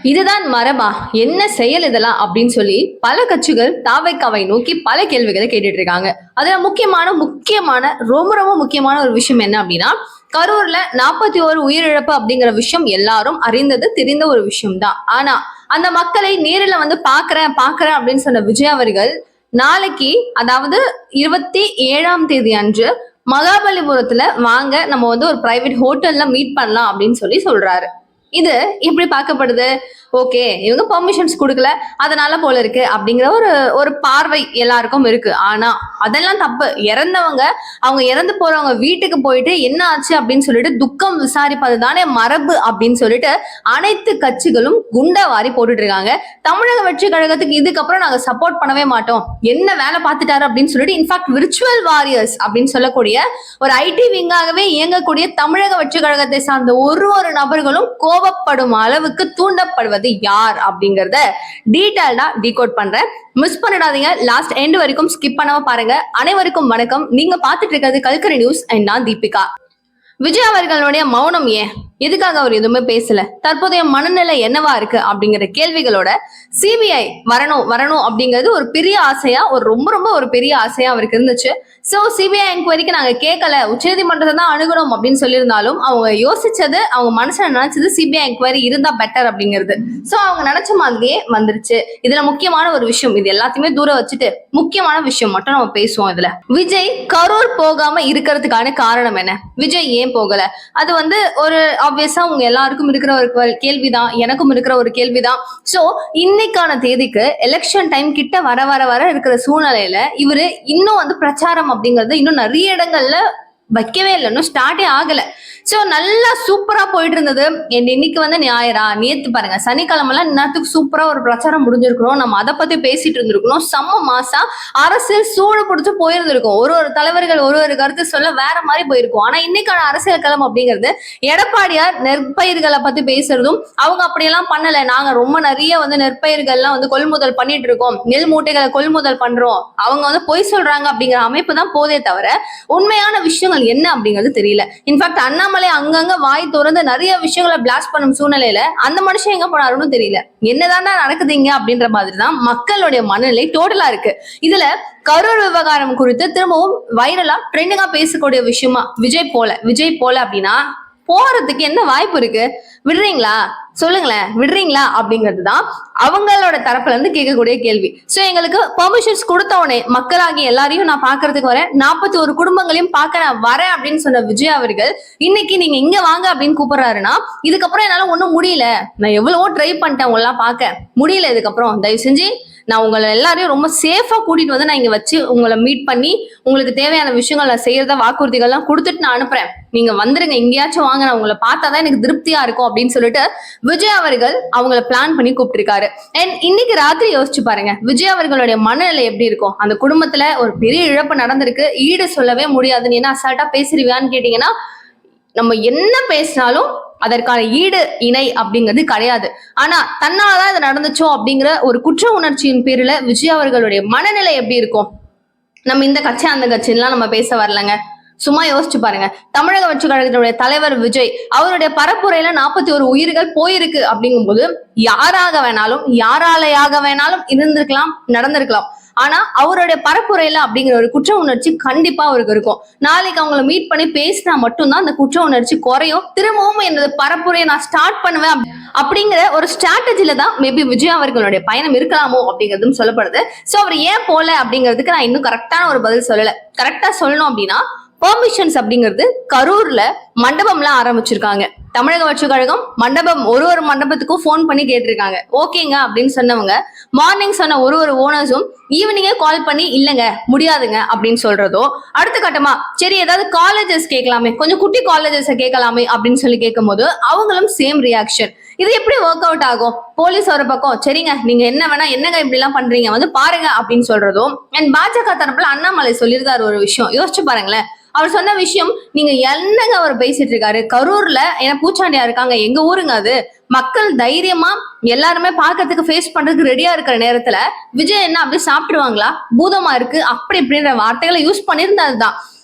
இதுதான் மரபா, என்ன செயல் இதெல்லாம் அப்படின்னு சொல்லி பல கட்சிகள் தாவைக்காவை நோக்கி பல கேள்விகளை கேட்டுட்டு இருக்காங்க. அதுல முக்கியமான ரொம்ப ரொம்ப முக்கியமான ஒரு விஷயம் என்ன அப்படின்னா, கரூர்ல 41 உயிரிழப்பு அப்படிங்கிற விஷயம் எல்லாரும் அறிந்தது தெரிந்த ஒரு விஷயம் தான். ஆனா அந்த மக்களை நேரில் வந்து பாக்குறேன் அப்படின்னு சொன்ன விஜய் அவர்கள் நாளைக்கு, அதாவது 27ஆம் தேதி அன்று மகாபலிபுரத்துல வாங்க, நம்ம வந்து ஒரு பிரைவேட் ஹோட்டல்ல மீட் பண்ணலாம் அப்படின்னு சொல்லி சொல்றாரு. இது எப்படி பார்க்கப்படுது? ஓகே, இவங்க பெர்மிஷன்ஸ் கொடுக்கல, அதனால போல இருக்கு அப்படிங்கிற ஒரு ஒரு பார்வை எல்லாருக்கும் இருக்கு. ஆனா அதெல்லாம் தப்பு. அவங்க இறந்து போறவங்க வீட்டுக்கு போயிட்டு என்ன ஆச்சு அப்படின்னு சொல்லிட்டு துக்கம் விசாரிப்பது தானே மரபு அப்படின்னு சொல்லிட்டு அனைத்து கட்சிகளும் குண்டா வாரி போட்டுட்டு இருக்காங்க. தமிழக வெற்றி கழகத்துக்கு இதுக்கப்புறம் நாங்க சப்போர்ட் பண்ணவே மாட்டோம், என்ன வேலை பார்த்துட்டாரு அப்படின்னு சொல்லிட்டு இன்ஃபேக்ட் விர்ச்சுவல் வாரியர்ஸ் அப்படின்னு சொல்லக்கூடிய ஒரு ஐடி விங்காகவே இயங்கக்கூடிய தமிழக வெற்றி கழகத்தை சார்ந்த ஒரு நபர்களும் கோபப்படும் அளவுக்கு தூண்டப்படுவது யார் அப்படிங்கறத டீடைல்டா டீகோட் பண்றேன். மிஸ் பண்ணிடாதீங்க, லாஸ்ட் எண்ட் வரைக்கும் ஸ்கிப் பண்ணாம பாருங்க. அனைவருக்கும் வணக்கம். நீங்க பார்த்துட்டு இருக்கிறது கல்கரி நியூஸ் அண்ட் நான் தீபிகா. விஜய் அவர்களுடைய மௌனம் ஏன்? எதுக்காக அவர் எதுவுமே பேசல? தற்போதைய மனநிலை என்னவா இருக்கு அப்படிங்கிற கேள்விகளோட சிபிஐ வரணும் அப்படிங்கிறது ஒரு பெரிய ஆசையா, ரொம்ப ஒரு பெரிய ஆசையா அவருக்கு இருந்துச்சு. சோ சிபிஐ என்கொயரிக்கு நாங்க கேட்கல, உச்சநீதிமன்றத்தை தான் அணுகணும் அப்படின்னு சொல்லியிருந்தாலும் அவங்க யோசிச்சது, அவங்க மனசுல நினைச்சது சிபிஐ என்கொயரி இருந்தா பெட்டர் அப்படிங்கிறது. சோ அவங்க நினைச்ச மாதிரியே வந்துருச்சு. இதுல முக்கியமான ஒரு விஷயம், இது எல்லாத்தையுமே தூரம் வச்சுட்டு முக்கியமான விஷயம் மட்டும் நம்ம பேசுவோம். இதுல விஜய் கரூர் போகாம இருக்கிறதுக்கான காரணம் என்ன? விஜய் ஏன் போகல? அது வந்து ஒரு ஆப்வியஸா உங்க எல்லாருக்கும் இருக்கிற ஒரு கேள்விதான், எனக்கும் இருக்கிற ஒரு கேள்விதான். சோ இன்னைக்கான தேதிக்கு எலெக்ஷன் டைம் கிட்ட வர இருக்கிற சூழ்நிலையில இவரு இன்னும் வந்து பிரச்சாரம் அப்படிங்கறது இன்னும் நிறைய இடங்கள்ல வைக்கவே இல்லை, இன்னும் ஸ்டார்டே ஆகல. சோ நல்லா சூப்பரா போயிட்டு இருந்தது. இன்னைக்கு வந்து ஞாயிறா, நேத்து பாருங்க சனிக்கிழமெல்லாம் நேரத்துக்கு சூப்பரா ஒரு பிரச்சாரம் முடிஞ்சிருக்கணும், நம்ம அதை பத்தி பேசிட்டு இருந்திருக்கணும். செம்ம மாசா அரசியல் சூடு பிடிச்சு போயிருந்திருக்கும். ஒரு தலைவர்கள் ஒரு கருத்து சொல்ல வேற மாதிரி போயிருக்கும். ஆனா இன்னைக்கான அரசியல் களம் அப்படிங்கிறது எடப்பாடியார் நெற்பயிர்களை பத்தி பேசுறதும், அவங்க அப்படியெல்லாம் பண்ணல, நாங்க ரொம்ப நிறைய வந்து நெற்பயிர்கள்லாம் வந்து கொள்முதல் பண்ணிட்டு இருக்கோம், நெல் மூட்டைகளை கொள்முதல் பண்றோம், அவங்க வந்து பொய் சொல்றாங்க அப்படிங்கிற அமைப்பு தான் போதே தவிர உண்மையான விஷயங்கள் என்ன அப்படிங்கிறது தெரியல. இன்ஃபேக்ட் அண்ணாமலை அங்கங்க வாய் திறந்து நிறைய விஷயங்களை பிளாஸ்ட் பண்ணும் சூழ்நிலையில அந்த மனுஷன் எங்க போனாருன்னு தெரியல. என்னதான்டா நடக்குதுங்க அப்படின்ற மாதிரிதான் மக்களுடைய மனநிலை டோட்டலா இருக்கு. இதுல கரூர் விவகாரம் குறித்து திரும்பவும் வைரலா ட்ரெண்டிங்கா பேசக்கூடிய விஷயமா விஜய் போல அப்படின்னா போறதுக்கு என்ன வாய்ப்பு இருக்கு? விடுறீங்களா? சொல்லுங்களேன், விடுறீங்களா அப்படிங்கிறதுதான் அவங்களோட தரப்புல இருந்து கேட்கக்கூடிய கேள்வி. சோ எங்களுக்கு பெர்மிஷன்ஸ் கொடுத்த உடனே மக்களாகி எல்லாரையும் நான் பாக்குறதுக்கு வரேன், 41 குடும்பங்களையும் பார்க்க நான் வரேன் அப்படின்னு சொன்ன விஜய் அவர்கள் இன்னைக்கு நீங்க இங்க வாங்க அப்படின்னு கூப்பிடுறாருன்னா, இதுக்கப்புறம் என்னால ஒண்ணும் முடியல, நான் எவ்வளவோ ட்ரை பண்ணிட்டேன் உங்களெல்லாம் பார்க்க முடியல, இதுக்கப்புறம் தயவு செஞ்சு நான் உங்களை எல்லாரையும் ரொம்ப சேஃபா கூட்டிட்டு வந்து நான் இங்க வச்சு உங்களை மீட் பண்ணி உங்களுக்கு தேவையான விஷயங்கள் நான் செய்யறத வாக்குறுதிகள்லாம் கொடுத்துட்டு நான் அனுப்புறேன், நீங்க வந்துருங்க, எங்கேயாச்சும் வாங்க, நான் உங்களை பார்த்தாதான் எனக்கு திருப்தியா இருக்கும் அப்படின்னு சொல்லிட்டு விஜய் அவர்கள் அவங்கள பிளான் பண்ணி கூப்பிட்டிருக்காரு. அண்ட் இன்னைக்கு ராத்திரி யோசிச்சு பாருங்க, விஜய் அவர்களுடைய மனநிலை எப்படி இருக்கும். அந்த குடும்பத்துல ஒரு பெரிய இழப்பு நடந்திருக்கு, ஈடு சொல்லவே முடியாது, நீ என்ன அசால்ட்டா பேசுறியான்னு கேட்டீங்கன்னா, நம்ம என்ன பேசினாலும் அதற்கான ஈடு இணை அப்படிங்கிறது கிடையாது. ஆனா தன்னாலதான் இது நடந்துச்சோ அப்படிங்கிற ஒரு குற்ற உணர்ச்சியின் பேரில விஜய் அவர்களுடைய மனநிலை எப்படி இருக்கும்? நம்ம இந்த கட்சி அந்த கட்சிலாம் நம்ம பேச வரலங்க, சும்மா யோசிச்சு பாருங்க. தமிழக வெற்றி கழகத்தினுடைய தலைவர் விஜய் அவருடைய பரப்புரையில 41 உயிர்கள் போயிருக்கு அப்படிங்கும் போது யாராலையாக வேணாலும் இருந்திருக்கலாம், நடந்திருக்கலாம். ஆனா அவருடைய பரப்புரையில அப்படிங்கிற ஒரு குற்ற உணர்ச்சி கண்டிப்பா அவருக்கு இருக்கும். நாளைக்கு அவங்களை மீட் பண்ணி பேசினா மட்டும்தான் அந்த குற்ற உணர்ச்சி குறையும். திரும்பவும் என்னோட பரப்புரையை நான் ஸ்டார்ட் பண்ணுவேன் அப்படிங்கிற ஒரு ஸ்ட்ராட்டஜில தான் மேபி விஜய் அவர்களுடைய பயணம் இருக்கலாமோ அப்படிங்கிறதும் சொல்லப்படுது. சோ அவர் ஏன் போல அப்படிங்கிறதுக்கு நான் இன்னும் கரெக்டான ஒரு பதில் சொல்லல. கரெக்டா சொல்லணும் அப்படின்னா, பெர்மிஷன்ஸ் அப்படிங்கிறது கரூர்ல மண்டபம்லாம் ஆரம்பிச்சிருக்காங்க. தமிழக வெற்றி கழகம் மண்டபம் ஒரு மண்டபத்துக்கும் போன் பண்ணி கேட்டிருக்காங்க. ஓகேங்க அப்படின்னு சொன்னவங்க மார்னிங் சொன்ன ஒரு ஓனர்ஸும் ஈவினிங்கே கால் பண்ணி இல்லைங்க முடியாதுங்க அப்படின்னு சொல்றதோ, அடுத்த கட்டமா சரி ஏதாவது காலேஜஸ் கேட்கலாமே, கொஞ்சம் குட்டி காலேஜஸ் கேட்கலாமே அப்படின்னு சொல்லி கேட்கும் போது அவங்களும் சேம் ரியாக்ஷன். இது எப்படி ஒர்க் அவுட் ஆகும்? போலீஸ் ஒரு பக்கம் சரிங்க நீங்க என்ன வேணா என்னங்க இப்படி எல்லாம் பண்றீங்க வந்து பாருங்க அப்படின்னு சொல்றதும், அண்ட் பாஜக தரப்புல அண்ணாமலை சொல்லியிருந்தாரு ஒரு விஷயம், யோசிச்சு பாருங்களேன். அவர் சொன்ன விஷயம், நீங்க என்னங்க அவர் பேசிட்டு இருக்காரு, கரூர்ல ஏன்னா பூச்சாண்டியா இருக்காங்க, எங்க ஊருங்க அது, மக்கள் தைரியமா எல்லாருமே பாக்கிறதுக்கு ஃபேஸ் பண்றதுக்கு ரெடியா இருக்கிற நேரத்துல விஜய் என்ன அப்படி சாப்பிடுவாங்களா, பூதமா இருக்கு அப்படி இப்படின்ற வார்த்தைகளை யூஸ் பண்ணியிருந்ததுதான்.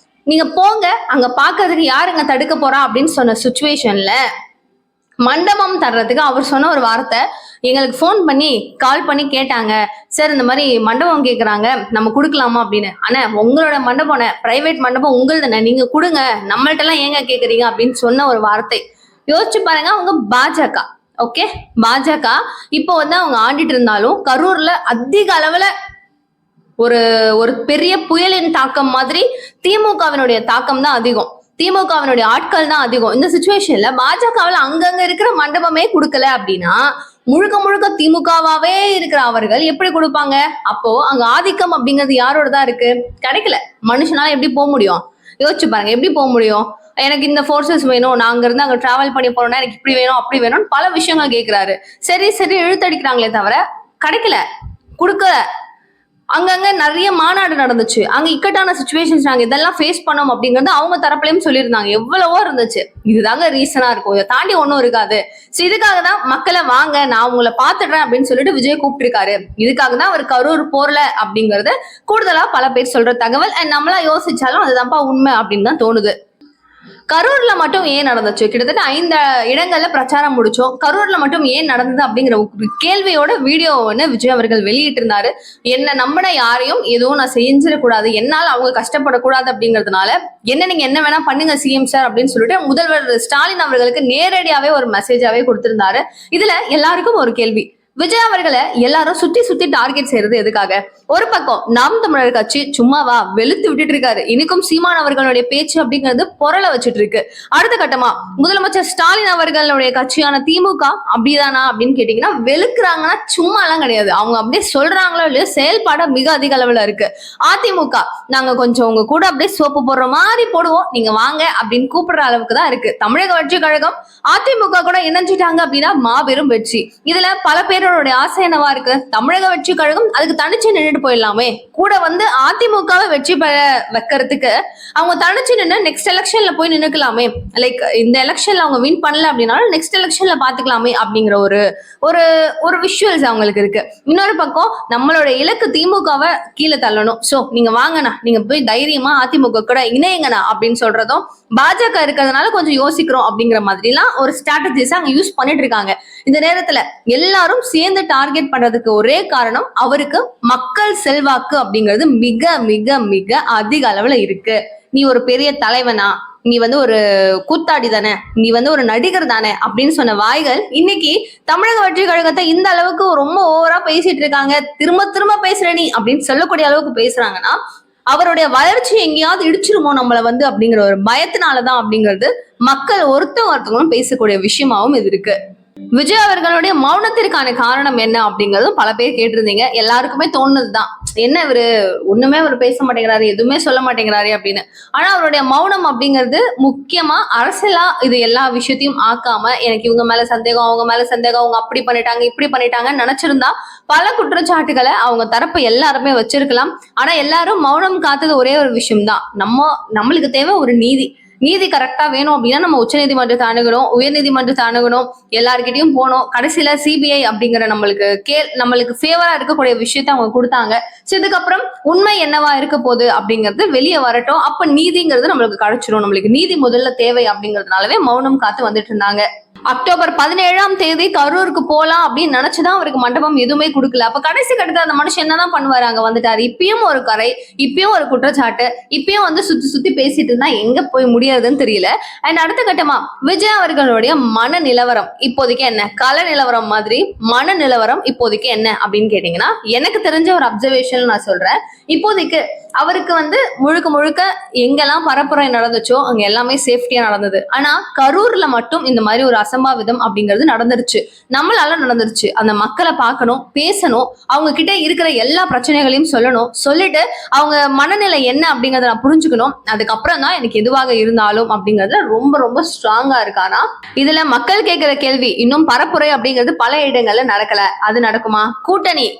நீங்க போங்க அங்க பாக்குறதுக்கு யாருங்க தடுக்க போறா அப்படின்னு சொன்ன சுச்சுவேஷன்ல மண்டபம் தர்றதுக்கு அவர் சொன்ன ஒரு வார்த்தை, எங்களுக்கு ஃபோன் பண்ணி கால் பண்ணி கேட்டாங்க, சார் இந்த மாதிரி மண்டபம் கேட்குறாங்க, நம்ம கொடுக்கலாமா அப்படின்னு. அண்ணா உங்களோட மண்டபம் பிரைவேட் மண்டபம் உங்களுதுண்ணே, நீங்க கொடுங்க, நம்மள்ட்ட எல்லாம் ஏங்க கேட்குறீங்க அப்படின்னு சொன்ன ஒரு வார்த்தை. யோசிச்சு பாருங்க, அவங்க பாஜக. ஓகே, பாஜக இப்போ வந்து அவங்க ஆண்டிட்டு இருந்தாலும் கரூர்ல அதிக அளவுல ஒரு ஒரு பெரிய புயலின் தாக்கம் மாதிரி திமுகவினுடைய தாக்கம் தான் அதிகம், திமுகவினுடைய ஆட்கள் தான் அதிகம். இந்த சுச்சுவேஷன்ல பாஜகவில் அங்கங்க இருக்கிற மண்டபமே கொடுக்கல அப்படின்னா முழுக்க முழுக்க திமுகவாவே இருக்கிற அவர்கள் எப்படி கொடுப்பாங்க? அப்போ அங்க ஆதிக்கம் அப்படிங்கிறது யாரோட தான் இருக்கு? கிடைக்கல. மனுஷனால எப்படி போக முடியும்? யோசிச்சு பாருங்க, எப்படி போக முடியும்? எனக்கு இந்த ஃபோர்ஸஸ் வேணும், நான் அங்க இருந்து அங்க டிராவல் பண்ணி போறோம்னா எனக்கு இப்படி வேணும் அப்படி வேணும்னு பல விஷயங்கள் கேட்கிறாரு. சரி சரி இழுத்தடிக்கிறாங்களே தவிர கிடைக்கல, கொடுக்கல. அங்கங்க நிறைய மாநாடு நடந்துச்சு, அங்க இக்கட்டான சுச்சுவேஷன்ஸ் நாங்க இதெல்லாம் ஃபேஸ் பண்ணோம் அப்படிங்கறது அவங்க தரப்புலயும் சொல்லியிருந்தாங்க. எவ்வளவோ இருந்துச்சு. இதுதாங்க ரீசனா இருக்கும், இதை தாண்டி ஒன்றும் இருக்காது. இதுக்காக தான் மக்களை வாங்க நான் உங்களை பாத்துடுறேன் அப்படின்னு சொல்லிட்டு விஜய் கூப்பிட்டு இருக்காரு. இதுக்காக தான் அவர் கரூர் போர்ல அப்படிங்கறது கூடுதலா பல பேர் சொல்ற தகவல். அண்ட் நம்மளா யோசிச்சாலும் அதுதான்ப்பா உண்மை அப்படின்னு தான் தோணுது. கரூர்ல மட்டும் ஏன் நடந்துச்சு? கிட்டத்தட்ட 5 இடங்கள்ல பிரச்சாரம் முடிச்சோம், கரூர்ல மட்டும் ஏன் நடந்தது அப்படிங்கிற ஒரு கேள்வியோட வீடியோ வந்து விஜய் அவர்கள் வெளியிட்டு இருந்தாரு. என்ன நம்பின யாரையும் எதுவும் நான் செஞ்சிடக்கூடாது, என்னால அவங்க கஷ்டப்படக்கூடாது அப்படிங்கிறதுனால என்ன நீங்க என்ன வேணா பண்ணுங்க சிஎம் சார் அப்படின்னு சொல்லிட்டு முதல்வர் ஸ்டாலின் அவர்களுக்கு நேரடியாவே ஒரு மெசேஜாவே கொடுத்திருந்தாரு. இதுல எல்லாருக்கும் ஒரு கேள்வி, விஜய் அவர்களை எல்லாரும் சுத்தி சுத்தி டார்கெட் செய்யறது எதுக்காக? ஒரு பக்கம் நாம் தமிழர் கட்சி சும்மாவா வெளுத்து விட்டுட்டு இருக்காரு, இன்னைக்கும் சீமான் அவர்களுடைய பேச்சு அப்படிங்கிறது பொருளை வச்சுட்டு இருக்கு. அடுத்த கட்டமா முதலமைச்சர் ஸ்டாலின் அவர்களுடைய கட்சியான திமுக அப்படிதானா அப்படின்னு கேட்டீங்கன்னா வெளுக்குறாங்கன்னா சும்மா எல்லாம் கிடையாது, அவங்க அப்படியே சொல்றாங்களோ இல்லையோ செயல்பாடு மிக அதிக அளவுல இருக்கு. அதிமுக நாங்க கொஞ்சம் உங்க கூட அப்படியே சோப்பு போடுற மாதிரி போடுவோம், நீங்க வாங்க அப்படின்னு கூப்பிடுற அளவுக்கு தான் இருக்கு. தமிழக வெற்றி கழகம் அதிமுக கூட இணைஞ்சிட்டாங்க அப்படின்னா மாபெரும் வெற்றி. இதுல பல பேர் ஆசை என்னவா இருக்கு? தமிழக வெற்றி கழகம் அதுக்கு தனிச்சு நின்றுட்டு போயிடலாமே, கூட வந்து அதிமுகவை வெற்றி பெற வைக்கிறதுக்கு அவங்க தனிச்சு நின்று நெக்ஸ்ட் எலெக்ஷன்ல போய் நின்னுக்கலாமே, லைக் இந்த எலெக்ஷன்ல அவங்க வின் பண்ணல அப்படின்னாலும் நெக்ஸ்ட் எலெக்ஷன்ல பாத்துக்கலாமே அப்படிங்கிற ஒரு ஒரு ஒரு விஷுவல்ஸ் அவங்களுக்கு இருக்கு. இன்னொரு பக்கம் நம்மளோட இலக்கு திமுகவை கீழே தள்ளணும், சோ நீங்க வாங்கண்ணா, நீங்க போய் தைரியமா அதிமுக கூட இணையங்கண்ணா அப்படின்னு சொல்றதும் பாஜக இருக்கிறதுனால கொஞ்சம் யோசிக்கிறோம் அப்படிங்கிற மாதிரி எல்லாம் ஒரு ஸ்ட்ராட்டஜிஸ் அங்க யூஸ் பண்ணிட்டு இருக்காங்க. இந்த நேரத்துல எல்லாரும் சேர்ந்து டார்கெட் பண்றதுக்கு ஒரே காரணம், அவருக்கு மக்கள் செல்வாக்கு அப்படிங்கிறது மிக மிக மிக அதிக அளவுல இருக்கு. நீ ஒரு பெரிய தலைவனா, நீ வந்து ஒரு கூத்தாடி தானே, நீ வந்து ஒரு நடிகர் தானே அப்படின்னு சொன்ன வாய்கள் இன்னைக்கு தமிழக வெற்றி கழகத்தை இந்த அளவுக்கு ரொம்ப ஓவரா பேசிட்டு இருக்காங்க. திரும்ப திரும்ப பேசுற நீ அப்படின்னு சொல்லக்கூடிய அளவுக்கு பேசுறாங்கன்னா அவருடைய வளர்ச்சி எங்கேயாவது இடிச்சிருமோ நம்மள வந்து அப்படிங்கிற ஒரு பயத்தினாலதான் அப்படிங்கிறது மக்கள் ஒருத்தவங்களும் பேசக்கூடிய விஷயமாவும் இது இருக்கு. விஜய் அவர்களுடைய மௌனத்திற்கான காரணம் என்ன அப்படிங்கறதும் பல பேர் கேட்டிருந்தீங்க. எல்லாருக்குமே தோணுதுதான், என்ன இவரு ஒண்ணுமே அவர் பேச மாட்டேங்கிறாரு, எதுவுமே சொல்ல மாட்டேங்கிறாரு அப்படின்னு. ஆனா அவருடைய மௌனம் அப்படிங்கிறது முக்கியமா அரசியலா இது எல்லா விஷயத்தையும் ஆக்காம எனக்கு இவங்க மேல சந்தேகம், அவங்க மேல சந்தேகம், அவங்க அப்படி பண்ணிட்டாங்க இப்படி பண்ணிட்டாங்கன்னு நினைச்சிருந்தா பல குற்றச்சாட்டுகளை அவங்க தரப்பு எல்லாருமே வச்சிருக்கலாம். ஆனா எல்லாரும் மௌனம் காத்தது ஒரே ஒரு விஷயம் தான், நம்மளுக்கு தேவை ஒரு நீதி. நீதி கரெக்டா வேணும் அப்படின்னா நம்ம உச்ச நீதிமன்றத்தை அணுகணும், உயர் நீதிமன்றத்தை அணுகணும், எல்லார்கிட்டையும் போனோம். கடைசியில சிபிஐ அப்படிங்கிற நம்மளுக்கு ஃபேவரா இருக்கக்கூடிய விஷயத்த அவங்க கொடுத்தாங்க. சோ இதுக்கப்புறம் உண்மை என்னவா இருக்க போகுது அப்படிங்கிறது வெளியே வரட்டும், அப்ப நீதிங்கிறது நம்மளுக்கு கிடைச்சிரும். நம்மளுக்கு நீதி முதல்ல தேவை அப்படிங்கிறதுனாலவே மௌனம் காத்து வந்துட்டு இருந்தாங்க. அக்டோபர் 17ஆம் தேதி கரூருக்கு போலாம் அப்படின்னு நினைச்சுதான் அவருக்கு மண்டபம் எதுவுமே கொடுக்கல. அப்ப கடைசி கட்டத்துல அந்த மனுஷன் என்னதான் பண்ணுவாரு? அங்க வந்துட்டாரு, இப்பயும் ஒரு கரை, இப்பயும் ஒரு குற்றச்சாட்டு, இப்பயும் வந்து சுத்தி சுத்தி பேசிட்டு இருந்தா எங்க போய் முடியாதுன்னு தெரியல. அண்ட் அடுத்த கட்டமா விஜய் அவர்களுடைய மன நிலவரம் இப்போதைக்கு என்ன, கல நிலவரம் மாதிரி மன நிலவரம் இப்போதைக்கு என்ன அப்படின்னு கேட்டீங்கன்னா, எனக்கு தெரிஞ்ச ஒரு அப்சர்வேஷன் நான் சொல்றேன். இப்போதைக்கு அவருக்கு வந்து முழுக்க முழுக்க எங்கெல்லாம் பரப்புரை நடந்துச்சோ அங்க எல்லாமே சேஃப்டியா நடந்தது. ஆனா கரூர்ல மட்டும் இந்த மாதிரி ஒரு அசம்பாவிதம் அப்படிங்கிறது நடந்துருச்சு, நம்மளால நடந்துருச்சு. அந்த மக்களை பார்க்கணும், பேசணும், அவங்க கிட்ட இருக்கிற எல்லா பிரச்சனைகளையும் சொல்லணும், சொல்லிட்டு அவங்க மனநிலை என்ன அப்படிங்கறத நான் புரிஞ்சுக்கணும். அதுக்கப்புறம் தான் எனக்கு எதுவாக இருந்தாலும் அப்படிங்கறதுல ரொம்ப ரொம்ப ஸ்ட்ராங்கா இருக்கானா. இதுல மக்கள் கேட்கிற கேள்வி, இன்னும் பரப்புரை அப்படிங்கிறது பல இடங்கள்ல நடக்கல, அது நடக்குமா?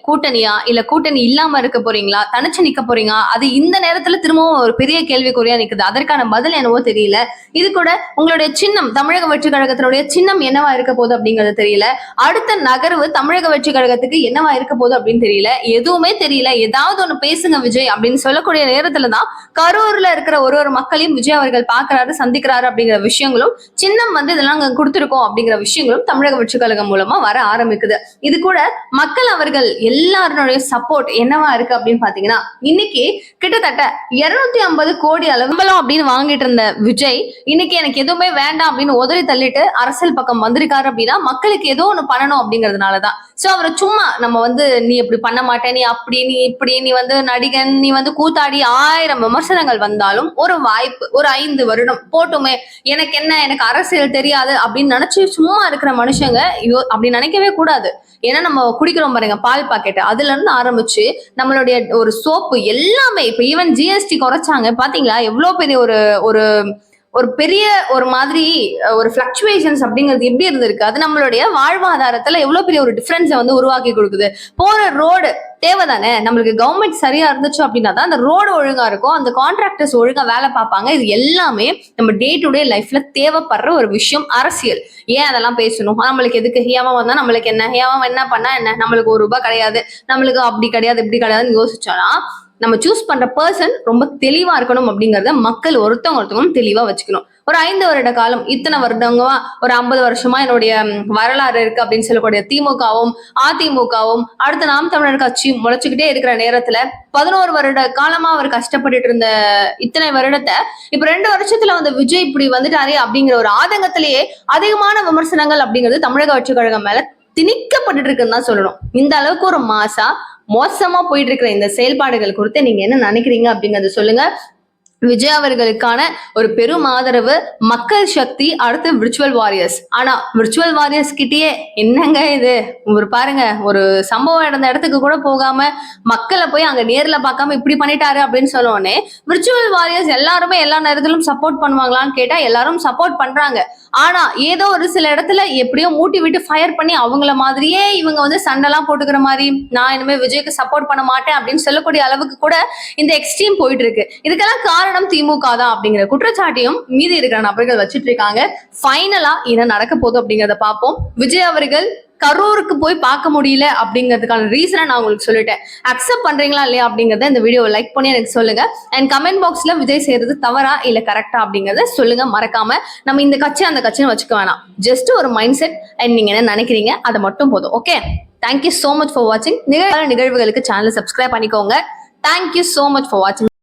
கூட்டணியா இல்ல கூட்டணி இல்லாம இருக்க போறீங்களா, தனிச்சு நிக்க போறீங்களா, அது அது இந்த நேரத்துல திரும்பவும் ஒரு பெரிய கேள்விக்குறியா நிக்குது. அதற்கான பதில் என்னவோ தெரியல. இது கூட உங்களுடைய சின்னம், தமிழக வெற்றி கழகத்தினுடைய சின்னம் என்னவா இருக்க போகுது அப்படிங்கிறது தெரியல. அடுத்த நகர்வு தமிழக வெற்றி கழகத்துக்கு என்னவா இருக்க போகுது அப்படின்னு தெரியல. எதுவுமே தெரியல. ஏதாவது ஒண்ணு பேசுங்க விஜய் அப்படின்னு சொல்லக்கூடிய நேரத்துலதான் கரூர்ல இருக்கிற ஒரு மக்களையும் விஜய் அவர்கள் பாக்குறாரு, சந்திக்கிறாரு அப்படிங்கிற விஷயங்களும், சின்னம் இதெல்லாம் கொடுத்திருக்கோம் அப்படிங்கிற விஷயங்களும் தமிழக வெற்றி கழகம் மூலமா வர ஆரம்பிக்குது. இது கூட மக்கள் அவர்கள் எல்லாருடைய சப்போர்ட் என்னவா இருக்கு அப்படின்னு பாத்தீங்கன்னா, இன்னைக்கு கிட்டத்தட்ட 250 கோடி அளவுகளும் அப்படின்னு வாங்கிட்டு இருந்த விஜய் இன்னைக்கு எனக்கு எதுவுமே வேண்டாம் அப்படின்னு உதறி தள்ளிட்டு அரசியல் பக்கம் வந்திருக்காரு அப்படின்னா மக்களுக்கு ஏதோ ஒண்ணு பண்ணணும் அப்படிங்கிறதுனாலதான். சோ அவரை சும்மா நம்ம நீ இப்படி பண்ண மாட்டேன், நீ அப்படி, நீ இப்படி, நீ நடிகன், நீ கூத்தாடி 1000 விமர்சனங்கள் வந்தாலும் ஒரு வாய்ப்பு, ஒரு 5 வருடம் போட்டுமே, எனக்கு என்ன, எனக்கு அரசியல் தெரியாது அப்படின்னு நினைச்சு சும்மா இருக்கிற மனுஷங்க அப்படி நினைக்கவே கூடாது. ஏன்னா நம்ம குடிக்கிறோம் பாருங்க பால் பாக்கெட், அதுல இருந்து ஆரம்பிச்சு நம்மளுடைய ஒரு சோப்பு எல்லாமே, இப்ப ஈவன் ஜிஎஸ்டி குறைச்சாங்க பாத்தீங்களா, எவ்வளவு பெரிய ஒரு ஒரு ஒரு பெரிய ஒரு மாதிரி ஒரு பிளக்சுவேஷன்ஸ் அப்படிங்கிறது எப்படி இருந்திருக்கு. அது நம்மளுடைய வாழ்வாதாரத்துல எவ்வளவு பெரிய ஒரு டிஃபரன்ஸை உருவாக்கி கொடுக்குது. போற ரோடு தேவைதானே, நம்மளுக்கு கவர்மெண்ட் சரியா இருந்துச்சு அப்படின்னா தான் அந்த ரோடு ஒழுங்கா இருக்கும், அந்த கான்ட்ராக்டர்ஸ் ஒழுங்கா வேலை பார்ப்பாங்க. இது எல்லாமே நம்ம டே டு டே லைஃப்ல தேவைப்படுற ஒரு விஷயம். அரசியல் ஏன் அதெல்லாம் பேசணும், நம்மளுக்கு எதுக்கு, ஏவன் வந்தா நம்மளுக்கு என்ன, ஏவன் என்ன பண்ணா என்ன, நம்மளுக்கு ₹1 கிடையாது, நம்மளுக்கு அப்படி கிடையாது இப்படி கிடையாதுன்னு யோசிச்சோம்னா நம்ம சூஸ் பண்ற பர்சன் ரொம்ப தெளிவா இருக்கணும் அப்படிங்கறத மக்கள் ஒருத்தவங்களும் தெளிவா வச்சுக்கணும். ஒரு 5 வருட காலம், இத்தனை வருடங்களா, ஒரு 50 வருஷமா என்னுடைய வரலாறு இருக்கு அப்படின்னு சொல்லக்கூடிய திமுகவும் அதிமுகவும் அடுத்த நாம் தமிழர் கட்சியும் முளைச்சுக்கிட்டே இருக்கிற நேரத்துல 11 வருட காலமா அவர் கஷ்டப்பட்டுட்டு இருந்த இத்தனை வருடத்தை இப்ப 2 வருஷத்துல விஜய் இப்படி வந்துட்டாரே அப்படிங்கிற ஒரு ஆதங்கத்திலேயே அதிகமான விமர்சனங்கள் அப்படிங்கிறது தமிழக வெற்றி கழகம் மேல திணிக்கப்பட்டு இருக்குன்னு தான் சொல்லணும். இந்த அளவுக்கு ஒரு மோசமா போயிட்டு இருக்கிற இந்த செயல்பாடுகள் குறித்து நீங்க என்ன நினைக்கிறீங்க அப்படிங்கறத சொல்லுங்க. விஜய் அவர்களுக்கான ஒரு பெரும் ஆதரவு, மக்கள் சக்தி, அடுத்து விர்ச்சுவல் வாரியர்ஸ். ஆனா விர்ச்சுவல் வாரியர்ஸ் கிட்டயே என்னங்க இது, ஒரு பாருங்க, ஒரு சம்பவம் நடந்த இடத்துக்கு கூட போகாம மக்களை போய் அங்க நேர்ல பார்க்காம இப்படி பண்ணிட்டாரு அப்படின்னு சொன்னோடனே விர்ச்சுவல் வாரியர்ஸ் எல்லாருமே எல்லா நேரத்திலும் சப்போர்ட் பண்ணுவாங்களான்னு கேட்டா எல்லாரும் சப்போர்ட் பண்றாங்க. ஆனா ஏதோ ஒரு சில இடத்துல எப்படியோ மூட்டி விட்டு ஃபயர் பண்ணி அவங்கள மாதிரியே இவங்க சண்டைலாம் போட்டுக்கிற மாதிரி, நான் இனிமே விஜய்க்கு சப்போர்ட் பண்ண மாட்டேன் அப்படின்னு சொல்லக்கூடிய அளவுக்கு கூட இந்த எக்ஸ்ட்ரீம் போயிட்டு இருக்கு. இதுக்கெல்லாம் காரணம் திமுக தான் அப்படிங்கிற குற்றச்சாட்டையும் மீதி இருக்கிற நபர்கள் வச்சிட்டு இருக்காங்க. ஃபைனலா என்ன நடக்க போகுது அப்படிங்கறத பார்ப்போம். விஜய் அவர்கள் கரூருக்கு போய் பார்க்க முடியல அப்படிங்கிறதுக்கான ரீசனை நான் உங்களுக்கு சொல்லிட்டேன். அக்செப்ட் பண்றீங்களா இல்லையா அப்படிங்கறத இந்த வீடியோவை லைக் பண்ணி எனக்கு சொல்லுங்க. அண்ட் கமெண்ட் பாக்ஸ்ல விஜய் செய்யறது தவறா இல்ல கரெக்டா அப்படிங்கறத சொல்லுங்க. மறக்காம நம்ம இந்த கட்சி அந்த கட்சின்னு வச்சுக்க வேணாம், ஜஸ்ட் ஒரு மைண்ட் செட் அண்ட் நீங்க என்ன நினைக்கிறீங்க அது மட்டும் போதும். Okay, thank you so much for வாட்சிங். நிகழ்வுகளுக்கு சேனலை சப்ஸ்கிரைப் பண்ணிக்கோங்க. தேங்க்யூ சோ மச் ஃபார் வாட்சிங்.